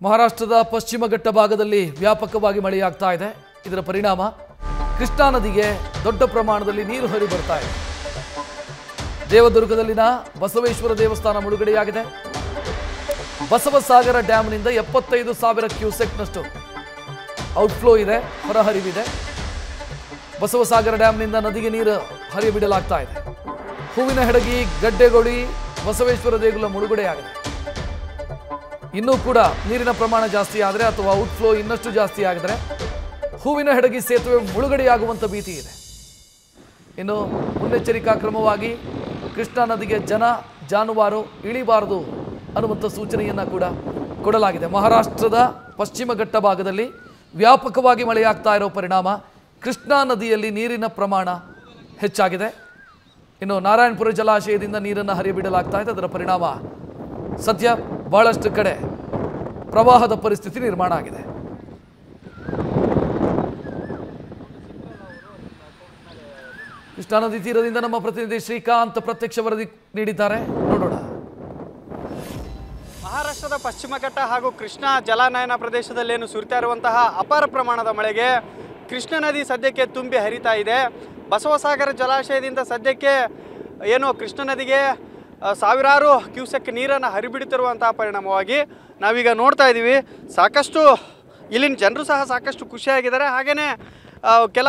ಮಹಾರಾಷ್ಟ್ರದ ಪಶ್ಚಿಮ ಘಟ್ಟ ಭಾಗದಲ್ಲಿ ವ್ಯಾಪಕವಾಗಿ ಮಳೆಯಾಗ್ತಾ ಇದೆ. ಇದರ ಪರಿಣಾಮ ಕೃಷ್ಣಾ ನದಿಗೆ ದೊಡ್ಡ ಪ್ರಮಾಣದಲ್ಲಿ ನೀರು ಹರಿದು ಬರ್ತಾ ಇದೆ. ದೇವದುರ್ಗದಲ್ಲಿನ ಬಸವೇಶ್ವರ ದೇವಸ್ಥಾನ ಮುಳುಗಡೆಯಾಗಿದೆ. ಬಸವಸಾಗರ ಡ್ಯಾಂನಿಂದ 75,000 ಕ್ಯೂಸೆಕ್ನಷ್ಟು ಔಟ್ಫ್ಲೋ ಇದೆ, ಹೊರಹರಿವಿದೆ. ಬಸವಸಾಗರ ಡ್ಯಾಂನಿಂದ ನದಿಗೆ ನೀರು ಹರಿಬಿಡಲಾಗ್ತಾ ಇದೆ. ಹೂವಿನ ಹೆಡಗಿ, ಗಡ್ಡೆಗೊಳಿ, ಬಸವೇಶ್ವರ ದೇಗುಲ ಮುಳುಗಡೆಯಾಗಿದೆ. ಇನ್ನೂ ಕೂಡ ನೀರಿನ ಪ್ರಮಾಣ ಜಾಸ್ತಿ ಆದರೆ ಅಥವಾ ಔಟ್ಫ್ಲೋ ಇನ್ನಷ್ಟು ಜಾಸ್ತಿ ಆಗಿದ್ರೆ ಹೂವಿನ ಹೆಡಗಿ ಸೇತುವೆ ಮುಳುಗಡೆಯಾಗುವಂಥ ಭೀತಿ ಇದೆ. ಇನ್ನು ಮುನ್ನೆಚ್ಚರಿಕಾ ಕ್ರಮವಾಗಿ ಕೃಷ್ಣಾ ನದಿಗೆ ಜನ ಜಾನುವಾರು ಇಳಿಬಾರದು ಅನ್ನುವಂಥ ಸೂಚನೆಯನ್ನು ಕೂಡ ಕೊಡಲಾಗಿದೆ. ಮಹಾರಾಷ್ಟ್ರದ ಪಶ್ಚಿಮ ಘಟ್ಟ ಭಾಗದಲ್ಲಿ ವ್ಯಾಪಕವಾಗಿ ಮಳೆಯಾಗ್ತಾ ಇರೋ ಪರಿಣಾಮ ಕೃಷ್ಣಾ ನದಿಯಲ್ಲಿ ನೀರಿನ ಪ್ರಮಾಣ ಹೆಚ್ಚಾಗಿದೆ. ಇನ್ನು ನಾರಾಯಣಪುರ ಜಲಾಶಯದಿಂದ ನೀರನ್ನು ಹರಿಬಿಡಲಾಗ್ತಾ ಇದೆ. ಅದರ ಪರಿಣಾಮ ಸದ್ಯ ಬಹಳಷ್ಟು ಕಡೆ ಪ್ರವಾಹದ ಪರಿಸ್ಥಿತಿ ನಿರ್ಮಾಣ ಆಗಿದೆ. ಕೃಷ್ಣಾ ನದಿ ತೀರದಿಂದ ನಮ್ಮ ಪ್ರತಿನಿಧಿ ಶ್ರೀಕಾಂತ್ ಪ್ರತ್ಯಕ್ಷ ವರದಿ ನೀಡಿದ್ದಾರೆ, ನೋಡೋಣ. ಮಹಾರಾಷ್ಟ್ರದ ಪಶ್ಚಿಮ ಘಟ್ಟ ಹಾಗೂ ಕೃಷ್ಣಾ ಜಲಾನಯನ ಪ್ರದೇಶದಲ್ಲಿ ಏನು ಸುರಿತಾ ಇರುವಂತಹ ಅಪಾರ ಪ್ರಮಾಣದ ಮಳೆಗೆ ಕೃಷ್ಣಾ ನದಿ ಸದ್ಯಕ್ಕೆ ತುಂಬಿ ಹರಿತಾ ಇದೆ. ಬಸವಸಾಗರ ಜಲಾಶಯದಿಂದ ಸದ್ಯಕ್ಕೆ ಏನು ಕೃಷ್ಣಾ ನದಿಗೆ ಸಾವಿರಾರು ಕ್ಯೂಸೆಕ್ ನೀರನ್ನು ಹರಿಬಿಡುತ್ತಿರುವಂತಹ ಪರಿಣಾಮವಾಗಿ ನಾವೀಗ ನೋಡ್ತಾ ಇದ್ದೀವಿ. ಸಾಕಷ್ಟು ಇಲ್ಲಿನ ಜನರು ಸಹ ಸಾಕಷ್ಟು ಖುಷಿಯಾಗಿದ್ದಾರೆ. ಹಾಗೆಯೇ ಕೆಲ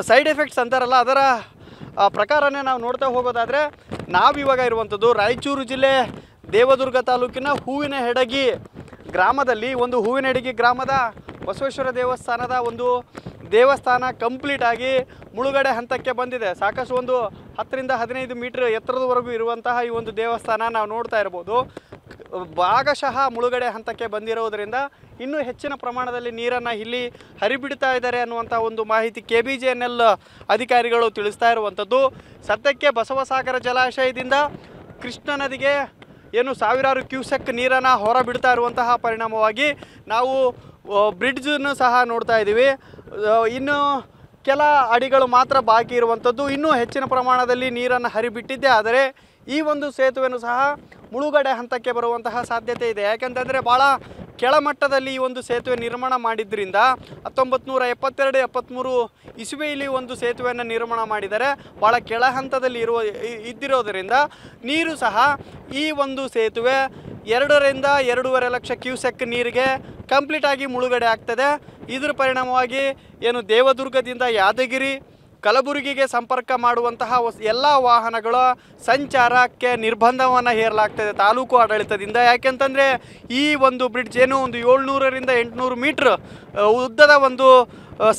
ಸೈಡ್ ಎಫೆಕ್ಟ್ಸ್ ಅಂತಾರಲ್ಲ, ಅದರ ಪ್ರಕಾರನೇ ನಾವು ನೋಡ್ತಾ ಹೋಗೋದಾದರೆ ನಾವಿವಾಗ ಇರುವಂಥದ್ದು ರಾಯಚೂರು ಜಿಲ್ಲೆ ದೇವದುರ್ಗ ತಾಲೂಕಿನ ಹೂವಿನ ಹೆಡಗಿ ಗ್ರಾಮದಲ್ಲಿ. ಒಂದು ಹೂವಿನ ಹೆಡಗಿ ಗ್ರಾಮದ ಬಸವೇಶ್ವರ ದೇವಸ್ಥಾನದ ಒಂದು ದೇವಸ್ಥಾನ ಕಂಪ್ಲೀಟ್ ಆಗಿ ಮುಳುಗಡೆ ಹಂತಕ್ಕೆ ಬಂದಿದೆ. ಸಾಕಷ್ಟು ಒಂದು 10 ರಿಂದ 15 ಮೀಟರ್ ಎತ್ತರದವರೆಗೂ ಇರುವಂತಹ ಈ ಒಂದು ದೇವಸ್ಥಾನ ನಾವು ನೋಡ್ತಾ ಇರ್ಬೋದು. ಭಾಗಶಃ ಮುಳುಗಡೆ ಹಂತಕ್ಕೆ ಬಂದಿರೋದರಿಂದ ಇನ್ನೂ ಹೆಚ್ಚಿನ ಪ್ರಮಾಣದಲ್ಲಿ ನೀರನ್ನು ಇಲ್ಲಿ ಹರಿಬಿಡ್ತಾ ಇದ್ದಾರೆ ಅನ್ನುವಂಥ ಒಂದು ಮಾಹಿತಿ KBJNL ಅಧಿಕಾರಿಗಳು ತಿಳಿಸ್ತಾ ಇರುವಂಥದ್ದು. ಸದ್ಯಕ್ಕೆ ಬಸವಸಾಗರ ಜಲಾಶಯದಿಂದ ಕೃಷ್ಣಾ ನದಿಗೆ ಏನು ಸಾವಿರಾರು ಕ್ಯೂಸೆಕ್ ನೀರನ್ನು ಹೊರ ಬಿಡ್ತಾ ಇರುವಂತಹ ಪರಿಣಾಮವಾಗಿ ನಾವು ಬ್ರಿಡ್ಜನ್ನು ಸಹ ನೋಡ್ತಾ ಇದ್ದೀವಿ. ಇನ್ನು ಕೆಲ ಅಡಿಗಳು ಮಾತ್ರ ಬಾಕಿ ಇರುವಂಥದ್ದು. ಇನ್ನೂ ಹೆಚ್ಚಿನ ಪ್ರಮಾಣದಲ್ಲಿ ನೀರನ್ನು ಹರಿಬಿಟ್ಟಿದ್ದೆ ಆದರೆ ಈ ಒಂದು ಸೇತುವೆಯನ್ನು ಸಹ ಮುಳುಗಡೆ ಹಂತಕ್ಕೆ ಬರುವಂತಹ ಸಾಧ್ಯತೆ ಇದೆ. ಯಾಕೆಂತಂದರೆ ಭಾಳ ಕೆಳಮಟ್ಟದಲ್ಲಿ ಈ ಒಂದು ಸೇತುವೆ ನಿರ್ಮಾಣ ಮಾಡಿದ್ರಿಂದ 1972-73 ಇಸುವೆಯಲ್ಲಿ ಒಂದು ಸೇತುವೆಯನ್ನು ನಿರ್ಮಾಣ ಮಾಡಿದರೆ ಭಾಳ ಕೆಳ ಹಂತದಲ್ಲಿ ಇದ್ದಿರೋದರಿಂದ ನೀರು ಸಹ ಈ ಒಂದು ಸೇತುವೆ 2 ರಿಂದ 2.5 ಲಕ್ಷ ಕ್ಯೂಸೆಕ್ ನೀರಿಗೆ ಕಂಪ್ಲೀಟಾಗಿ ಮುಳುಗಡೆ ಆಗ್ತದೆ. ಇದರ ಪರಿಣಾಮವಾಗಿ ಏನು ದೇವದುರ್ಗದಿಂದ ಯಾದಗಿರಿ, ಕಲಬುರಗಿಗೆ ಸಂಪರ್ಕ ಮಾಡುವಂತಹ ಎಲ್ಲ ವಾಹನಗಳ ಸಂಚಾರಕ್ಕೆ ನಿರ್ಬಂಧವನ್ನು ಹೇರಲಾಗ್ತದೆ ತಾಲೂಕು ಆಡಳಿತದಿಂದ. ಯಾಕೆಂತಂದರೆ ಈ ಒಂದು ಬ್ರಿಡ್ಜ್ ಏನು ಒಂದು 700 ರಿಂದ 800 ಮೀಟ್ರ್ ಉದ್ದದ ಒಂದು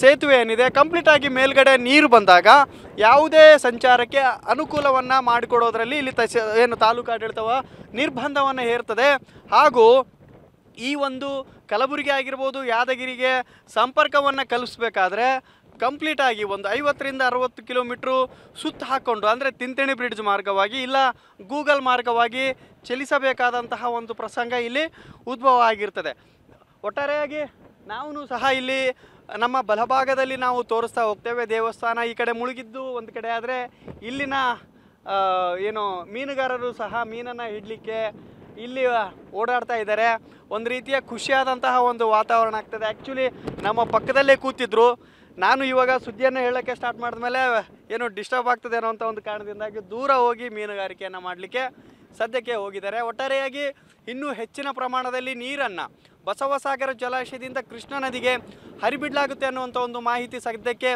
ಸೇತುವೆ ಏನಿದೆ, ಕಂಪ್ಲೀಟಾಗಿ ಮೇಲ್ಗಡೆ ನೀರು ಬಂದಾಗ ಯಾವುದೇ ಸಂಚಾರಕ್ಕೆ ಅನುಕೂಲವನ್ನು ಮಾಡಿಕೊಡೋದ್ರಲ್ಲಿ ಇಲ್ಲಿ ಏನು ತಾಲೂಕು ಆಡಳಿತವ ನಿರ್ಬಂಧವನ್ನು ಹೇರ್ತದೆ. ಹಾಗೂ ಈ ಒಂದು ಕಲಬುರಗಿ ಆಗಿರ್ಬೋದು, ಯಾದಗಿರಿಗೆ ಸಂಪರ್ಕವನ್ನು ಕಲ್ಪಿಸ್ಬೇಕಾದ್ರೆ ಕಂಪ್ಲೀಟಾಗಿ ಒಂದು 50 ರಿಂದ 60 ಕಿಲೋಮೀಟ್ರು ಸುತ್ತ ಹಾಕ್ಕೊಂಡು, ಅಂದರೆ ತಿಂತಣಿ ಬ್ರಿಡ್ಜ್ ಮಾರ್ಗವಾಗಿ ಇಲ್ಲ ಗೂಗಲ್ ಮಾರ್ಗವಾಗಿ ಚಲಿಸಬೇಕಾದಂತಹ ಒಂದು ಪ್ರಸಂಗ ಇಲ್ಲಿ ಉದ್ಭವ ಆಗಿರ್ತದೆ. ಒಟ್ಟಾರೆಯಾಗಿ ನಾವು ಸಹ ಇಲ್ಲಿ ನಮ್ಮ ಬಲಭಾಗದಲ್ಲಿ ನಾವು ತೋರಿಸ್ತಾ ಹೋಗ್ತೇವೆ. ದೇವಸ್ಥಾನ ಈ ಕಡೆ ಮುಳುಗಿದ್ದು ಒಂದು ಕಡೆ ಆದರೆ ಇಲ್ಲಿನ ಏನು ಮೀನುಗಾರರು ಸಹ ಮೀನನ್ನು ಹಿಡಲಿಕ್ಕೆ ಇಲ್ಲಿ ಓಡಾಡ್ತಾ ಇದ್ದಾರೆ. ಒಂದು ರೀತಿಯ ಖುಷಿಯಾದಂತಹ ಒಂದು ವಾತಾವರಣ ಆಗ್ತದೆ. ಆ್ಯಕ್ಚುಲಿ ನಮ್ಮ ಪಕ್ಕದಲ್ಲೇ ಕೂತಿದ್ರು. ನಾನು ಇವಾಗ ಸುದ್ದಿಯನ್ನು ಹೇಳೋಕ್ಕೆ ಸ್ಟಾರ್ಟ್ ಮಾಡಿದ್ಮೇಲೆ ಏನೋ ಡಿಸ್ಟರ್ಬ್ ಆಗ್ತದೆ ಅನ್ನೋ ಅಂಥ ಒಂದು ಕಾರಣದಿಂದಾಗಿ ದೂರ ಹೋಗಿ ಮೀನುಗಾರಿಕೆಯನ್ನು ಮಾಡಲಿಕ್ಕೆ ಸದ್ಯಕ್ಕೆ ಹೋಗಿದ್ದಾರೆ. ಒಟ್ಟಾರೆಯಾಗಿ ಇನ್ನೂ ಹೆಚ್ಚಿನ ಪ್ರಮಾಣದಲ್ಲಿ ನೀರನ್ನು ಬಸವಸಾಗರ ಜಲಾಶಯದಿಂದ ಕೃಷ್ಣಾ ನದಿಗೆ ಹರಿಬಿಡಲಾಗುತ್ತೆ ಅನ್ನುವಂಥ ಒಂದು ಮಾಹಿತಿ ಸದ್ಯಕ್ಕೆ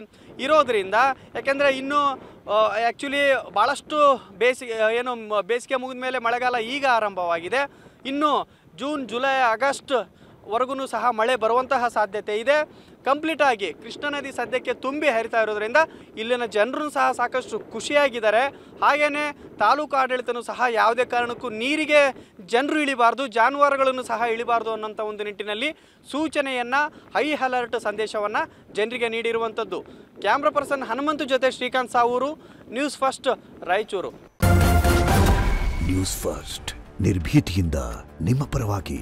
ಇರೋದರಿಂದ, ಯಾಕೆಂದರೆ ಇನ್ನೂ ಆ್ಯಕ್ಚುಲಿ ಭಾಳಷ್ಟು ಬೇಸಿಗೆ ಮುಗಿದ ಮೇಲೆ ಮಳೆಗಾಲ ಈಗ ಆರಂಭವಾಗಿದೆ. ಇನ್ನು ಜೂನ್, ಜುಲೈ, ಆಗಸ್ಟ್ ವರೆಗೂ ಸಹ ಮಳೆ ಬರುವಂತಹ ಸಾಧ್ಯತೆ ಇದೆ. ಕಂಪ್ಲೀಟಾಗಿ ಕೃಷ್ಣಾ ನದಿ ಸದ್ಯಕ್ಕೆ ತುಂಬಿ ಹರಿತಾ ಇರೋದ್ರಿಂದ ಇಲ್ಲಿನ ಜನರು ಸಹ ಸಾಕಷ್ಟು ಖುಷಿಯಾಗಿದ್ದಾರೆ. ಹಾಗೆಯೇ ತಾಲೂಕು ಆಡಳಿತನೂ ಸಹ ಯಾವುದೇ ಕಾರಣಕ್ಕೂ ನೀರಿಗೆ ಜನರು ಇಳಿಬಾರ್ದು, ಜಾನುವಾರುಗಳನ್ನು ಸಹ ಇಳಿಬಾರ್ದು ಅನ್ನೋಂಥ ಒಂದು ನಿಟ್ಟಿನಲ್ಲಿ ಸೂಚನೆಯನ್ನು, ಹೈ ಅಲರ್ಟ್ ಸಂದೇಶವನ್ನು ಜನರಿಗೆ ನೀಡಿರುವಂಥದ್ದು. ಕ್ಯಾಮ್ರಾ ಪರ್ಸನ್ ಹನುಮಂತು ಜೊತೆ Srikanth Savooru, news first, Raichur. News first ನಿರ್ಭೀತಿಯಿಂದ ನಿಮ್ಮ ಪರವಾಗಿ.